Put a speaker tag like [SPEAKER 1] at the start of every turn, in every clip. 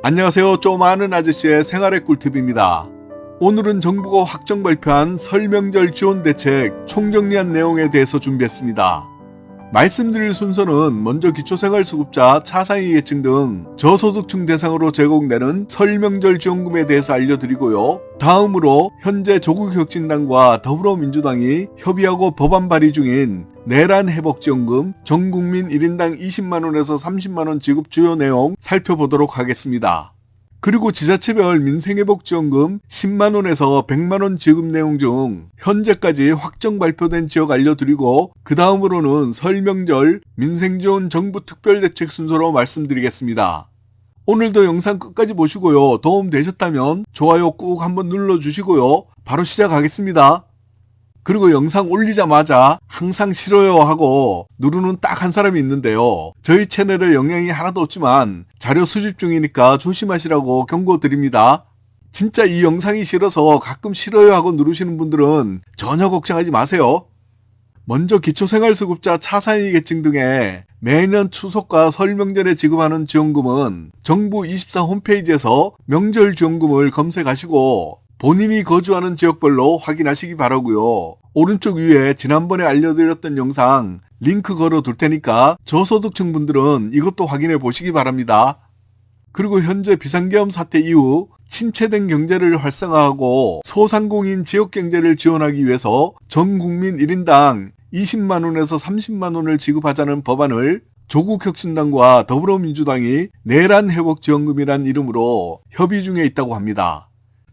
[SPEAKER 1] 안녕하세요. 좀 아는 아저씨의 생활의 꿀팁입니다. 오늘은 정부가 확정 발표한 설 명절 지원 대책 총정리한 내용에 대해서 준비했습니다. 말씀드릴 순서는 먼저 기초생활수급자, 차상위계층 등 저소득층 대상으로 제공되는 설 명절 지원금에 대해서 알려드리고요. 다음으로 현재 조국혁신당과 더불어민주당이 협의하고 법안 발의 중인 내란 회복지원금 전국민 1인당 20만원에서 30만원 지급 주요 내용 살펴보도록 하겠습니다. 그리고 지자체별 민생회복지원금 10만원에서 100만원 지급 내용 중 현재까지 확정 발표된 지역 알려드리고 그 다음으로는 설 명절 민생지원 정부 특별대책 순서로 말씀드리겠습니다. 오늘도 영상 끝까지 보시고요. 도움 되셨다면 좋아요 꾹 한번 눌러주시고요. 바로 시작하겠습니다. 그리고 영상 올리자마자 항상 싫어요 하고 누르는 딱 한 사람이 있는데요. 저희 채널에 영향이 하나도 없지만 자료 수집 중이니까 조심하시라고 경고드립니다. 진짜 이 영상이 싫어서 가끔 싫어요 하고 누르시는 분들은 전혀 걱정하지 마세요. 먼저 기초생활수급자, 차상위계층 등에 매년 추석과 설 명절에 지급하는 지원금은 정부 24 홈페이지에서 명절 지원금을 검색하시고 본인이 거주하는 지역별로 확인하시기 바라고요. 오른쪽 위에 지난번에 알려드렸던 영상 링크 걸어 둘 테니까 저소득층 분들은 이것도 확인해 보시기 바랍니다. 그리고 현재 비상계엄 사태 이후 침체된 경제를 활성화하고 소상공인 지역경제를 지원하기 위해서 전 국민 1인당 20만원에서 30만원을 지급하자는 법안을 조국혁신당과 더불어민주당이 내란 회복지원금이란 이름으로 협의 중에 있다고 합니다.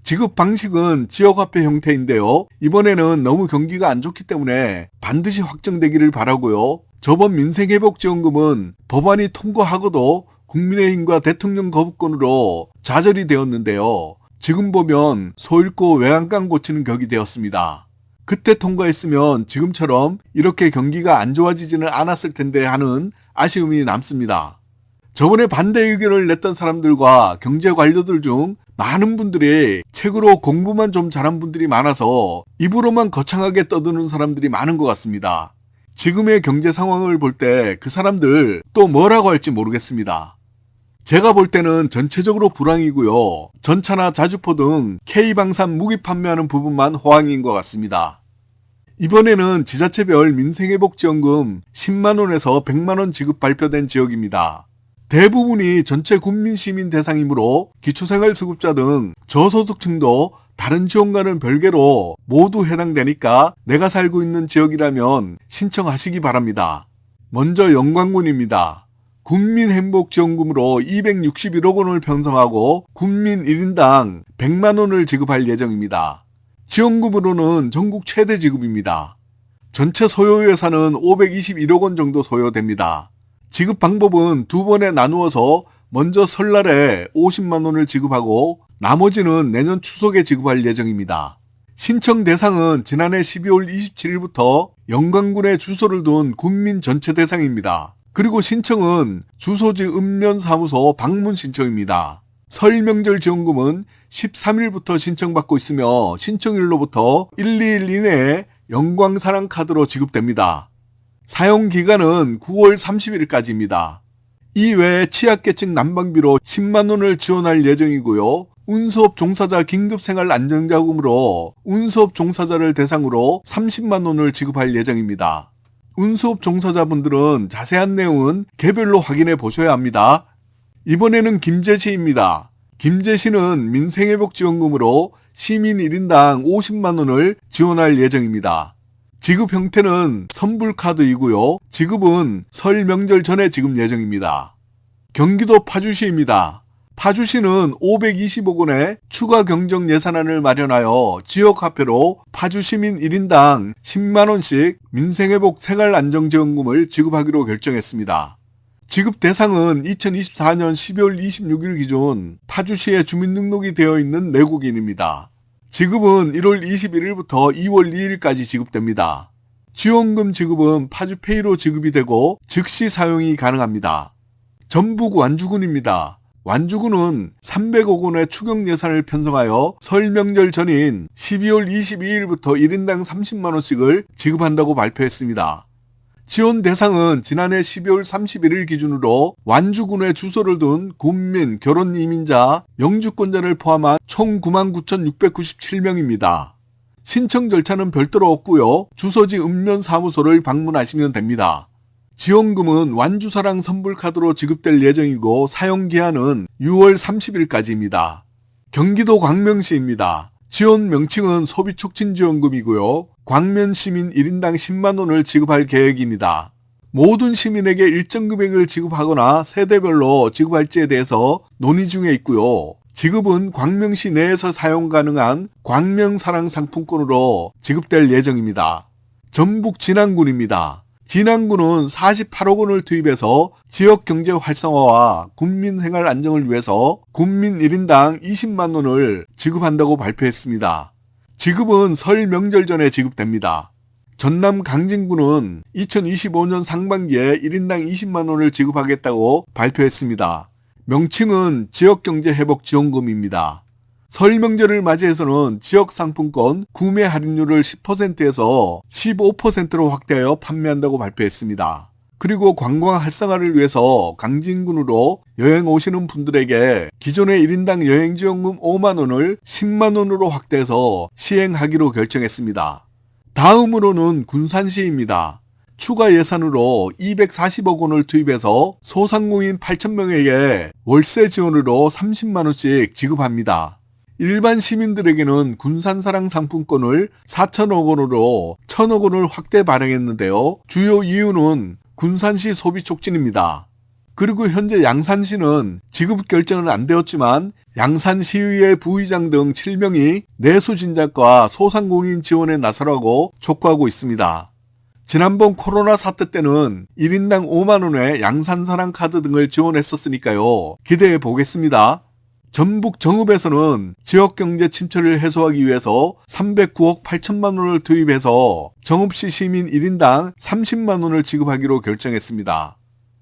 [SPEAKER 1] 지급 방식은 지역화폐 형태인데요. 이번에는 너무 경기가 안 좋기 때문에 반드시 확정되기를 바라고요. 저번 민생회복지원금은 법안이 통과하고도 국민의힘과 대통령 거부권으로 좌절이 되었는데요. 지금 보면 소 잃고 외양간 고치는 격이 되었습니다. 그때 통과했으면 지금처럼 이렇게 경기가 안 좋아지지는 않았을 텐데 하는 아쉬움이 남습니다. 저번에 반대 의견을 냈던 사람들과 경제 관료들 중 많은 분들이 책으로 공부만 좀 잘한 분들이 많아서 입으로만 거창하게 떠드는 사람들이 많은 것 같습니다. 지금의 경제 상황을 볼 때 그 사람들 또 뭐라고 할지 모르겠습니다. 제가 볼 때는 전체적으로 불황이고요. 전차나 자주포 등 K방산 무기 판매하는 부분만 호황인 것 같습니다. 이번에는 지자체별 민생회복지원금 10만원에서 100만원 지급 발표된 지역입니다. 대부분이 전체 국민시민 대상이므로 기초생활수급자 등 저소득층도 다른 지원과는 별개로 모두 해당되니까 내가 살고 있는 지역이라면 신청하시기 바랍니다. 먼저 영광군입니다. 국민행복지원금으로 261억 원을 편성하고 국민 1인당 100만원을 지급할 예정입니다. 지원금으로는 전국 최대 지급입니다. 전체 소요 예산은 521억 원 정도 소요됩니다. 지급 방법은 두 번에 나누어서 먼저 설날에 50만원을 지급하고 나머지는 내년 추석에 지급할 예정입니다. 신청 대상은 지난해 12월 27일부터 영광군에 주소를 둔 국민 전체 대상입니다. 그리고 신청은 주소지 읍면사무소 방문 신청입니다. 설 명절 지원금은 13일부터 신청받고 있으며 신청일로부터 1, 2일 이내에 영광사랑카드로 지급됩니다. 사용기간은 9월 30일까지입니다. 이외에 취약계층 난방비로 10만원을 지원할 예정이고요. 운수업 종사자 긴급생활안정자금으로 운수업 종사자를 대상으로 30만원을 지급할 예정입니다. 운수업 종사자분들은 자세한 내용은 개별로 확인해 보셔야 합니다. 이번에는 김제시입니다. 김제시는 민생회복지원금으로 시민 1인당 50만원을 지원할 예정입니다. 지급 형태는 선불카드이고요. 지급은 설 명절 전에 지급 예정입니다. 경기도 파주시입니다. 파주시는 520억 원의 추가 경정 예산안을 마련하여 지역화폐로 파주시민 1인당 10만원씩 민생회복 생활안정지원금을 지급하기로 결정했습니다. 지급 대상은 2024년 12월 26일 기준 파주시에 주민등록이 되어 있는 내국인입니다. 지급은 1월 21일부터 2월 2일까지 지급됩니다. 지원금 지급은 파주페이로 지급이 되고 즉시 사용이 가능합니다. 전북 완주군입니다. 완주군은 300억 원의 추경 예산을 편성하여 설 명절 전인 12월 22일부터 1인당 30만원씩을 지급한다고 발표했습니다. 지원 대상은 지난해 12월 31일 기준으로 완주군에 주소를 둔 군민, 결혼 이민자, 영주권자를 포함한 총 99,697명입니다. 신청 절차는 별도로 없고요. 주소지 읍면사무소를 방문하시면 됩니다. 지원금은 완주사랑 선불카드로 지급될 예정이고 사용기한은 6월 30일까지입니다. 경기도 광명시입니다. 지원 명칭은 소비촉진지원금이고요. 광면시민 1인당 10만원을 지급할 계획입니다. 모든 시민에게 일정 금액을 지급하거나 세대별로 지급할지에 대해서 논의 중에 있고요. 지급은 광명시 내에서 사용 가능한 광명사랑 상품권으로 지급될 예정입니다. 전북 진안군입니다. 진안군은 48억 원을 투입해서 지역경제 활성화와 국민 생활 안정을 위해서 군민 1인당 20만 원을 지급한다고 발표했습니다. 지급은 설 명절 전에 지급됩니다. 전남 강진군은 2025년 상반기에 1인당 20만 원을 지급하겠다고 발표했습니다. 명칭은 지역경제회복지원금입니다. 설 명절을 맞이해서는 지역상품권 구매 할인율을 10%에서 15%로 확대하여 판매한다고 발표했습니다. 그리고 관광 활성화를 위해서 강진군으로 여행 오시는 분들에게 기존의 1인당 여행지원금 5만 원을 10만 원으로 확대해서 시행하기로 결정했습니다. 다음으로는 군산시입니다. 추가 예산으로 240억 원을 투입해서 소상공인 8,000명에게 월세 지원으로 30만 원씩 지급합니다. 일반 시민들에게는 군산사랑 상품권을 4천억 원으로 1,000억 원을 확대 발행했는데요. 주요 이유는 군산시 소비 촉진입니다. 그리고 현재 양산시는 지급 결정은 안 되었지만 양산시의회 부의장 등 7명이 내수진작과 소상공인 지원에 나서라고 촉구하고 있습니다. 지난번 코로나 사태 때는 1인당 5만 원의 양산사랑 카드 등을 지원했었으니까요. 기대해 보겠습니다. 전북 정읍에서는 지역경제 침체를 해소하기 위해서 309억 8천만 원을 투입해서 정읍시 시민 1인당 30만 원을 지급하기로 결정했습니다.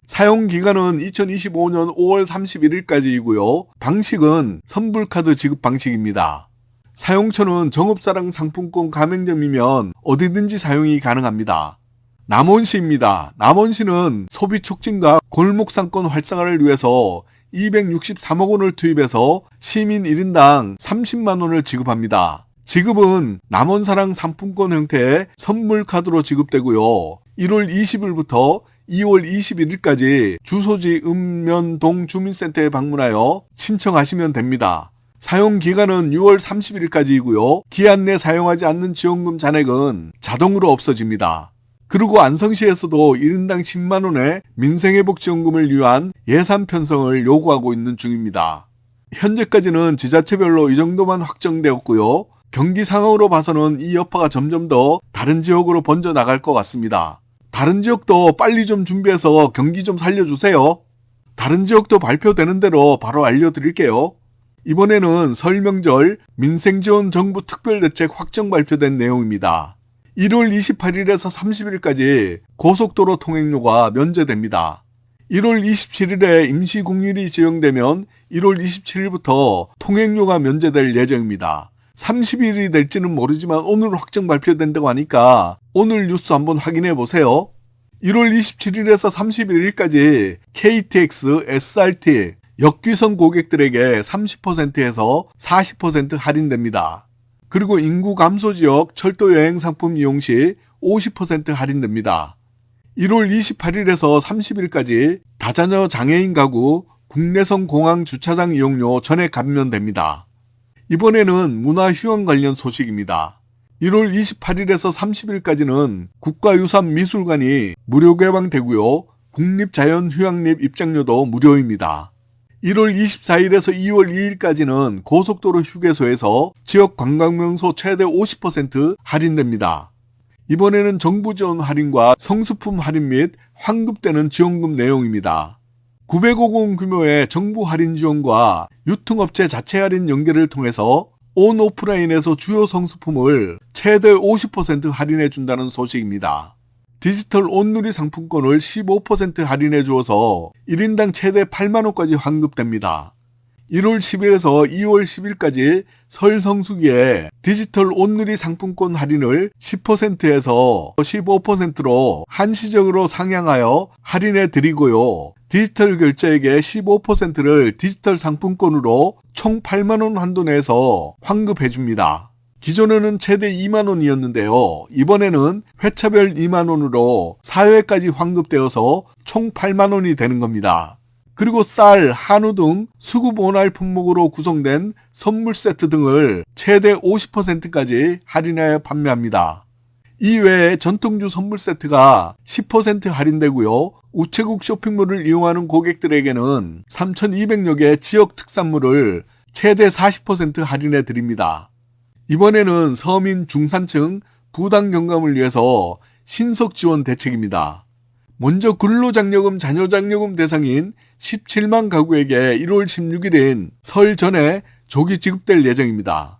[SPEAKER 1] 사용기간은 2025년 5월 31일까지이고요. 방식은 선불카드 지급 방식입니다. 사용처는 정읍사랑 상품권 가맹점이면 어디든지 사용이 가능합니다. 남원시입니다. 남원시는 소비 촉진과 골목상권 활성화를 위해서 263억 원을 투입해서 시민 1인당 30만 원을 지급합니다. 지급은 남원사랑 상품권 형태의 선물카드로 지급되고요. 1월 20일부터 2월 21일까지 주소지 읍면동 주민센터에 방문하여 신청하시면 됩니다. 사용기간은 6월 30일까지이고요. 기한 내 사용하지 않는 지원금 잔액은 자동으로 없어집니다. 그리고 안성시에서도 1인당 10만 원의 민생회복지원금을 위한 예산 편성을 요구하고 있는 중입니다. 현재까지는 지자체별로 이 정도만 확정되었고요. 경기 상황으로 봐서는 이 여파가 점점 더 다른 지역으로 번져 나갈 것 같습니다. 다른 지역도 빨리 좀 준비해서 경기 좀 살려주세요. 다른 지역도 발표되는 대로 바로 알려드릴게요. 이번에는 설 명절 민생지원 정부 특별대책 확정 발표된 내용입니다. 1월 28일에서 30일까지 고속도로 통행료가 면제됩니다. 1월 27일에 임시공휴일이 지정되면 1월 27일부터 통행료가 면제될 예정입니다. 30일이 될지는 모르지만 오늘 확정 발표된다고 하니까 오늘 뉴스 한번 확인해 보세요. 1월 27일에서 31일까지 KTX, SRT, 역귀성 고객들에게 30%에서 40% 할인됩니다. 그리고 인구 감소 지역 철도 여행 상품 이용 시 50% 할인됩니다. 1월 28일에서 30일까지 다자녀 장애인 가구 국내선 공항 주차장 이용료 전액 감면됩니다. 이번에는 문화휴양 관련 소식입니다. 1월 28일에서 30일까지는 국가유산 미술관이 무료 개방되고요. 국립자연휴양림 입장료도 무료입니다. 1월 24일에서 2월 2일까지는 고속도로 휴게소에서 지역 관광명소 최대 50% 할인됩니다. 이번에는 정부 지원 할인과 성수품 할인 및 환급되는 지원금 내용입니다. 900억 원 규모의 정부 할인 지원과 유통업체 자체 할인 연계를 통해서 온 오프라인에서 주요 성수품을 최대 50% 할인해 준다는 소식입니다. 디지털 온누리 상품권을 15% 할인해 주어서 1인당 최대 8만원까지 환급됩니다. 1월 10일에서 2월 10일까지 설 성수기에 디지털 온누리 상품권 할인을 10%에서 15%로 한시적으로 상향하여 할인해 드리고요. 디지털 결제액의 15%를 디지털 상품권으로 총 8만원 한도 내에서 환급해 줍니다. 기존에는 최대 2만원이었는데요. 이번에는 회차별 2만원으로 4회까지 환급되어서 총 8만원이 되는 겁니다. 그리고 쌀, 한우 등 수급 원활 품목으로 구성된 선물 세트 등을 최대 50%까지 할인하여 판매합니다. 이외에 전통주 선물 세트가 10% 할인되고요. 우체국 쇼핑몰을 이용하는 고객들에게는 3,200여 개 지역 특산물을 최대 40% 할인해 드립니다. 이번에는 서민 중산층 부당 경감을 위해서 신속 지원 대책입니다. 먼저 근로장려금 자녀장려금 대상인 17만 가구에게 1월 16일인 설 전에 조기 지급될 예정입니다.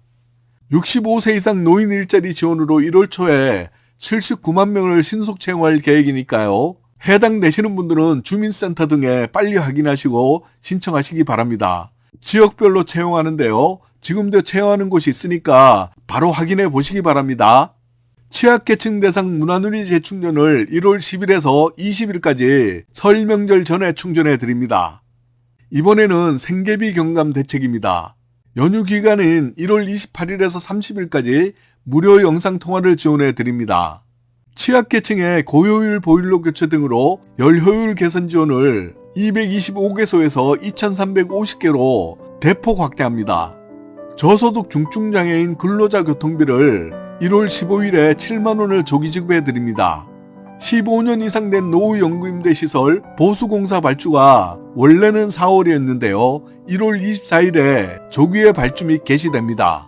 [SPEAKER 1] 65세 이상 노인 일자리 지원으로 1월 초에 79만 명을 신속 채용할 계획이니까요. 해당되시는 분들은 주민센터 등에 빨리 확인하시고 신청하시기 바랍니다. 지역별로 채용하는데요. 지금도 채용하는 곳이 있으니까 바로 확인해 보시기 바랍니다. 취약계층 대상 무난누리 재충전을 1월 10일에서 20일까지 설 명절 전에 충전해 드립니다. 이번에는 생계비 경감 대책입니다. 연휴 기간인 1월 28일에서 30일까지 무료 영상통화를 지원해 드립니다. 취약계층의 고효율 보일러 교체 등으로 열효율 개선 지원을 225개소에서 2350개로 대폭 확대합니다. 저소득 중증장애인 근로자 교통비를 1월 15일에 7만원을 조기 지급해 드립니다. 15년 이상 된 노후연금임대 시설 보수공사 발주가 원래는 4월이었는데요. 1월 24일에 조기에 발주 및 개시됩니다.